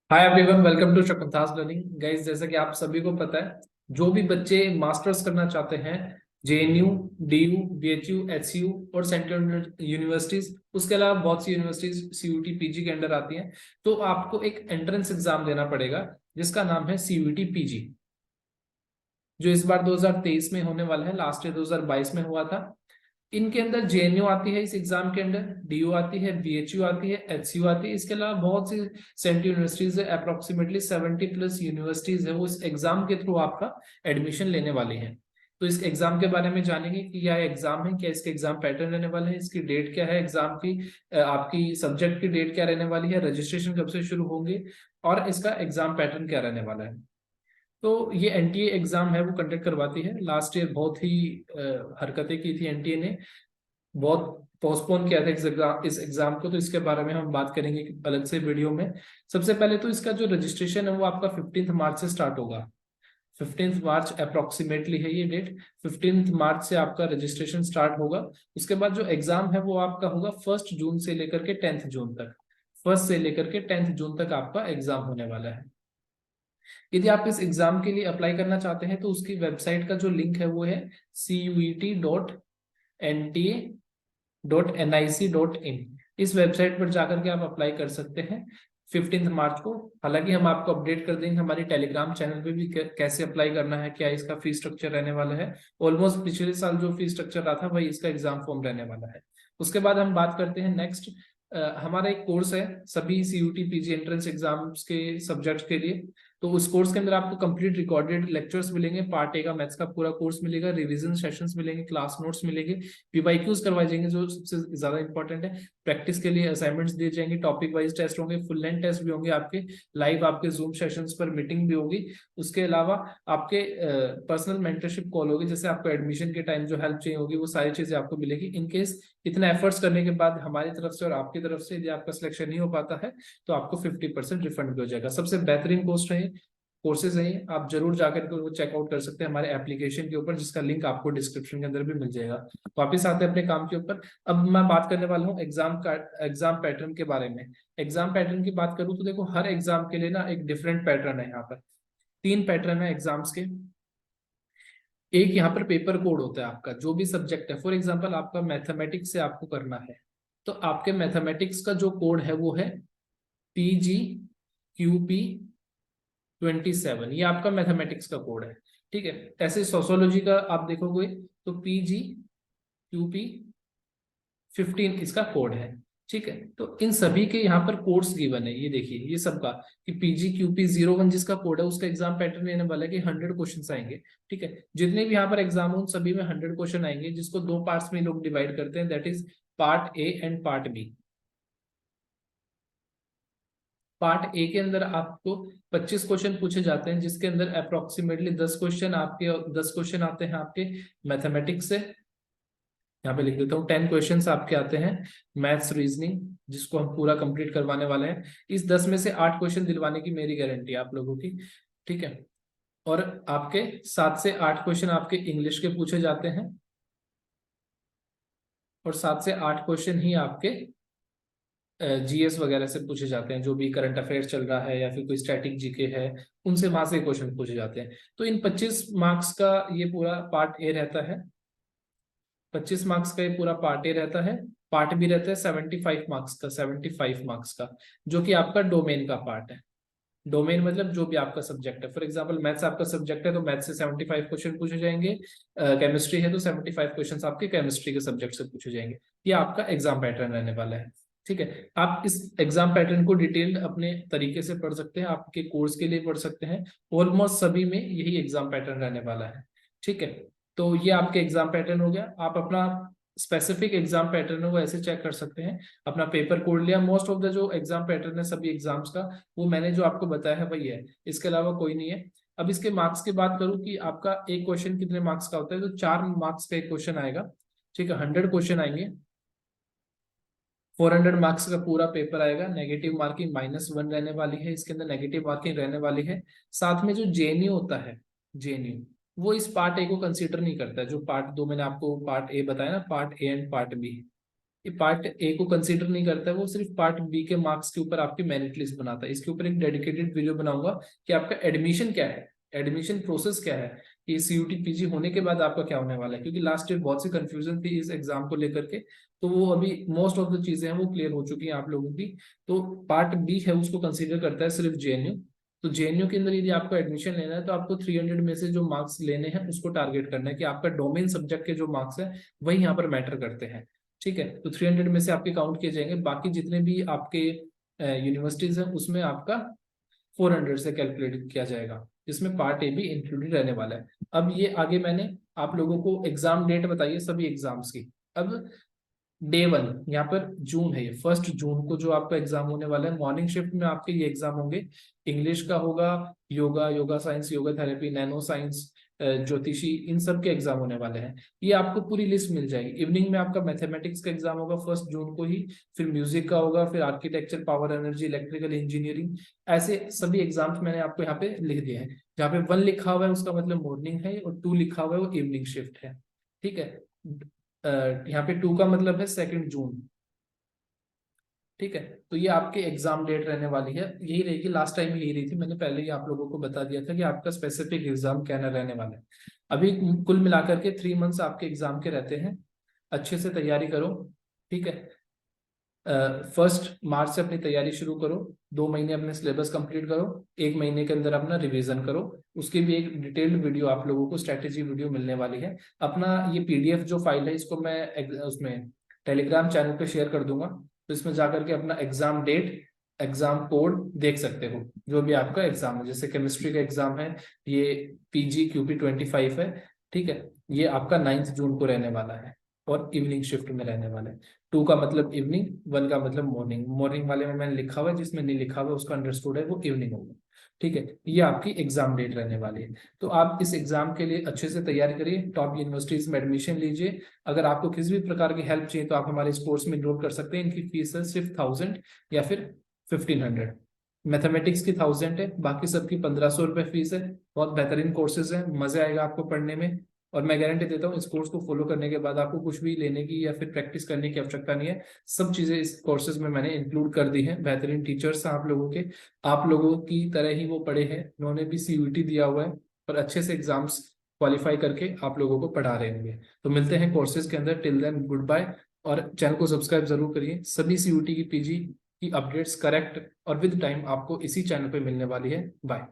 Hi everyone, welcome to Shakuntala's learning. Guys, जैसा कि आप सभी को पता है, जो भी बच्चे मास्टर्स करना चाहते हैं जेएनयू, डीयू, बीएचयू, एचयू और सेंट्रल यूनिवर्सिटीज, उसके अलावा बहुत सी यूनिवर्सिटीज सीयूटी पीजी के अंडर आती हैं, तो आपको एक एंट्रेंस एग्जाम देना पड़ेगा जिसका नाम है सीयूटी पीजी, जो इस बार 2023 में होने वाला है। लास्ट ईयर 2022 में हुआ था। इनके अंदर जेएनयू आती है, इस एग्जाम के अंदर डीयू आती है, बीएचयू आती है, एचयू आती है। इसके अलावा बहुत सी सेंट्रल यूनिवर्सिटीज है, अप्रोक्सीमेटली 70+ यूनिवर्सिटीज है, वो इस एग्जाम के थ्रू आपका एडमिशन लेने वाली हैं। तो इस एग्जाम के बारे में जानेंगे कि यह एग्जाम है क्या, इसके एग्जाम पैटर्न रहने वाला है, इसकी डेट क्या है एग्जाम की, आपकी सब्जेक्ट की डेट क्या रहने वाली है, रजिस्ट्रेशन कब से शुरू होंगे और इसका एग्जाम पैटर्न क्या रहने वाला है। तो ये एनटीए एग्जाम है वो कंडक्ट करवाती है। लास्ट ईयर बहुत ही हरकतें की थी एनटीए ने, बहुत पोस्टपोन किया था इस एग्जाम को। तो इसके बारे में हम बात करेंगे अलग से वीडियो में। सबसे पहले तो इसका जो रजिस्ट्रेशन है वो आपका 15 मार्च से स्टार्ट होगा। 15 मार्च अप्रोक्सीमेटली है ये डेट। 15 मार्च से आपका रजिस्ट्रेशन स्टार्ट होगा। उसके बाद जो एग्जाम है वो आपका होगा 1 जून से लेकर के 10 जून तक। 1 से लेकर के 10 जून तक आपका एग्जाम होने वाला है। यदि आप इस एग्जाम के लिए अप्लाई करना चाहते हैं तो उसकी वेबसाइट का जो लिंक है वो है cuet.nta.nic.in। इस वेबसाइट पर जाकर के आप अप्लाई कर सकते हैं 15 मार्च को। हालांकि हम आपको अपडेट कर देंगे हमारे टेलीग्राम चैनल पे भी कैसे अप्लाई करना है, क्या इसका फी स्ट्रक्चर रहने वाला है। ऑलमोस्ट पिछले साल जो फी स्ट्रक्चर रहा था वही इसका एग्जाम फॉर्म रहने वाला है। उसके बाद हम बात करते हैं नेक्स्ट। हमारा एक कोर्स है सभी सीयूटी पीजी एंट्रेंस एग्जाम्स के सब्जेक्ट के लिए। तो उस कोर्स के अंदर आपको कंप्लीट रिकॉर्डेड लेक्चर्स मिलेंगे। पार्ट ए का मैथ्स का पूरा कोर्स मिलेगा, रिवीजन सेशंस मिलेंगे, क्लास नोट्स मिलेंगे, पीवाईक्यूज करवाए जाएंगे जो सबसे ज्यादा इंपॉर्टेंट है। प्रैक्टिस के लिए असाइनमेंट्स दिए जाएंगे, टॉपिक वाइज टेस्ट होंगे, फुल लेंथ टेस्ट भी होंगे आपके, लाइव आपके जूम सेशंस पर मीटिंग भी होगी। उसके अलावा आपके पर्सनल मेंटरशिप कॉल होगी, जैसे आपको एडमिशन के टाइम जो हेल्प चाहिए होगी वो सारी चीजें आपको मिलेगी। इनकेस इतना एफर्ट्स करने के बाद हमारी तरफ से और आपकी तरफ से यदि आपका सिलेक्शन नहीं हो पाता है तो आपको 50% रिफंड भी हो जाएगा। सबसे बेहतरीन कोर्सेज हैं, आप जरूर जाकर के वो चेकआउट कर सकते हैं हमारे एप्लीकेशन के ऊपर, जिसका लिंक आपको डिस्क्रिप्शन के अंदर भी मिल जाएगा। वापिस आते हैं अपने काम के ऊपर। अब मैं बात करने वाला हूँ एग्जाम पैटर्न के बारे में। एग्जाम पैटर्न की बात करूँ तो देखो, हर एग्जाम के लिए ना एक डिफरेंट पैटर्न है। यहाँ पर 3 पैटर्न है एग्जाम्स के। एक यहाँ पर पेपर कोड होता है आपका, जो भी सब्जेक्ट है। फॉर एग्जाम्पल आपका मैथमेटिक्स से आपको करना है, तो आपके मैथमेटिक्स का जो कोड है वो है PGQP27। ये आपका मैथमेटिक्स का कोड है। ठीक है। ऐसे सोशोलॉजी का आप देखोगे तो PGQP15 इसका कोड है। ठीक है। तो इन सभी के यहाँ पर कोड्स गिवन है, ये देखिए ये सबका, कि PGQP01 जिसका कोड है उसका एग्जाम पैटर्न रहने वाला है कि 100 क्वेश्चन आएंगे। ठीक है। जितने भी यहाँ पर एग्जाम हो उन सभी में 100 क्वेश्चन आएंगे, जिसको 2 पार्ट्स में लोग डिवाइड करते हैं, that is part A and part B. Part A के अंदर आपको 25 क्वेश्चन पूछे जाते हैं, जिसके अंदर अप्रोक्सीमेटली 10 क्वेश्चन आते हैं आपके मैथमेटिक्स से। यहाँ पे लिख देता हूँ 10 क्वेश्चन आपके आते हैं मैथ्स रीजनिंग, जिसको हम पूरा कंप्लीट करवाने वाले हैं। इस 10 में से 8 क्वेश्चन दिलवाने की मेरी गारंटी है आप लोगों की। ठीक है। और आपके 7 से 8 क्वेश्चन आपके इंग्लिश के पूछे जाते हैं, और 7 से 8 क्वेश्चन ही आपके जीएस वगैरह से पूछे जाते हैं, जो भी करंट अफेयर चल रहा है या फिर कोई स्टैटिक जीके है, उनसे वहां से क्वेश्चन पूछे जाते हैं। तो इन 25 मार्क्स का ये पूरा पार्ट ए रहता है। 25 मार्क्स का ये पूरा पार्ट ए रहता है। पार्ट बी रहता है 75 मार्क्स का, जो कि आपका डोमेन का पार्ट है। डोमेन मतलब जो भी आपका सब्जेक्ट है। फॉर एग्जांपल मैथ्स आपका सब्जेक्ट है तो मैथ्स से 75 क्वेश्चन पूछे जाएंगे। केमिस्ट्री है तो 75 क्वेश्चन आपके केमिस्ट्री के सब्जेक्ट से पूछे जाएंगे। ये आपका एग्जाम पैटर्न रहने वाला है। ठीक है। आप इस एग्जाम पैटर्न को डिटेल्ड अपने तरीके से पढ़ सकते हैं, आपके कोर्स के लिए पढ़ सकते हैं। ऑलमोस्ट सभी में यही एग्जाम पैटर्न रहने वाला है। ठीक है। तो ये आपके एग्जाम पैटर्न हो गया। आप अपना स्पेसिफिक एग्जाम पैटर्न है वो ऐसे चेक कर सकते हैं। अपना पेपर कोड लिया, मोस्ट ऑफ द जो एग्जाम पैटर्न है सभी एग्जाम्स का, वो मैंने जो आपको बताया है वही है, इसके अलावा कोई नहीं है। अब इसके मार्क्स की बात करूं कि आपका एक क्वेश्चन कितने मार्क्स का होता है, तो 4 मार्क्स का एक क्वेश्चन आएगा। ठीक है। 100 क्वेश्चन आएंगे, 400 मार्क्स का पूरा पेपर आएगा। नेगेटिव मार्किंग -1 रहने वाली है, इसके अंदर नेगेटिव मार्किंग रहने वाली है। साथ में जो जेएनयू होता है, जेएनयू वो इस पार्ट ए को कंसीडर नहीं करता है। जो पार्ट 2 मैंने आपको पार्ट ए बताया ना, part A and part B, ये पार्ट ए को कंसीडर नहीं करता है, वो सिर्फ पार्ट बी के मार्क्स के ऊपर आपकी मेरिट लिस्ट बनाता है। इसके ऊपर एक डेडिकेटेड वीडियो बनाऊंगा कि आपका एडमिशन क्या है, एडमिशन प्रोसेस क्या है, कि सीयूटी पीजी होने के बाद आपका क्या होने वाला है, क्योंकि लास्ट ईयर बहुत सी कंफ्यूजन थी इस एग्जाम को लेकर के। तो वो अभी मोस्ट ऑफ द चीजें हैं वो क्लियर हो चुकी हैं आप लोगों की। तो पार्ट बी है उसको कंसीडर करता है सिर्फ जेएनयू। तो जेएनयू के अंदर यदि आपको एडमिशन लेना है तो आपको 300 में से जो मार्क्स लेने हैं उसको टारगेट करना है, कि आपका डोमेन सब्जेक्ट के जो मार्क्स है वही यहाँ पर मैटर करते हैं। ठीक है, तो 300 में से आपके काउंट किए जाएंगे, बाकी जितने भी आपके यूनिवर्सिटीज हैं उसमें आपका 400 से कैलकुलेट किया जाएगा, जिसमें पार्ट ए भी इंक्लूडेड रहने वाला है। अब ये आगे मैंने आप लोगों को एग्जाम डेट बताइए सभी एग्जाम्स की। अब डे 1 यहाँ पर जून है, ये 1 जून को जो आपका एग्जाम होने वाला है, मॉर्निंग शिफ्ट में आपके ये एग्जाम होंगे। इंग्लिश का होगा, yoga, yoga science, yoga therapy, nano science, ज्योतिषी, इन सब के एग्जाम होने वाले हैं। ये आपको पूरी लिस्ट मिल जाएगी। इवनिंग में आपका मैथमेटिक्स का एग्जाम होगा 1 जून को ही, फिर म्यूजिक का होगा, फिर architecture, power energy, electrical engineering, ऐसे सभी एग्जाम्स मैंने आपको यहाँ पे लिख दिए हैं। जहाँ पे 1 लिखा हुआ है उसका मतलब मॉर्निंग है, और 2 लिखा हुआ है वो इवनिंग शिफ्ट है। ठीक है, यहाँ पे 2 का मतलब है 2 जून। ठीक है, तो ये आपके एग्जाम डेट रहने वाली है, यही रहेगी, लास्ट टाइम यही रही थी, मैंने पहले ही आप लोगों को बता दिया था कि आपका स्पेसिफिक एग्जाम क्या रहने वाला है। अभी कुल मिलाकर के 3 मंथ्स आपके एग्जाम के रहते हैं, अच्छे से तैयारी करो। ठीक है, 1 मार्च से अपनी तैयारी शुरू करो, 2 महीने अपने सिलेबस कंप्लीट करो, 1 महीने के अंदर अपना रिवीजन करो। उसकी भी एक डिटेल्ड वीडियो आप लोगों को, स्ट्रेटेजी वीडियो मिलने वाली है। अपना ये पीडीएफ जो फाइल है इसको मैं उसमें टेलीग्राम चैनल पे शेयर कर दूंगा, तो इसमें जाकर के अपना एग्जाम डेट, एग्जाम कोड देख सकते हो, जो भी आपका एग्जाम है। जैसे केमिस्ट्री का एग्जाम है, ये PG QP 25 है। ठीक है, ये आपका 9 जून को रहने वाला है, और इवनिंग शिफ्ट में रहने वाला है। 2 का मतलब इवनिंग, 1 का मतलब मॉर्निंग। मॉर्निंग वाले में मैंने लिखा हुआ है, जिसमें नहीं लिखा हुआ उसका अंडरस्टूड है वो इवनिंग होगा। ठीक है, ये आपकी एग्जाम डेट रहने वाली है। तो आप इस एग्जाम के लिए अच्छे से तैयारी करिए, टॉप यूनिवर्सिटीज में एडमिशन लीजिए। अगर आपको किसी भी प्रकार की हेल्प चाहिए तो आप हमारे इस कोर्स में इनरोल कर सकते हैं। इनकी फीस है सिर्फ 1000 या फिर 1500। मैथमेटिक्स की 1000 है, बाकी सबकी 1500 रुपये फीस है। बहुत बेहतरीन कोर्सेज है, मजे आएगा आपको पढ़ने में। और मैं गारंटी देता हूँ इस कोर्स को फॉलो करने के बाद आपको कुछ भी लेने की या फिर प्रैक्टिस करने की आवश्यकता नहीं है। सब चीजें इस कोर्सेज में मैंने इंक्लूड कर दी हैं। बेहतरीन टीचर्स हैं आप लोगों के, आप लोगों की तरह ही वो पढ़े हैं, उन्होंने भी सीयूटी दिया हुआ है, पर अच्छे से एग्जाम्स क्वालिफाई करके आप लोगों को पढ़ा रहे होंगे। तो मिलते हैं कोर्सेज के अंदर, टिल देन गुड बाय। और चैनल को सब्सक्राइब जरूर करिए, सभी सीयूटी की पीजी की अपडेट्स करेक्ट और विद टाइम आपको इसी चैनल पे मिलने वाली है। बाय।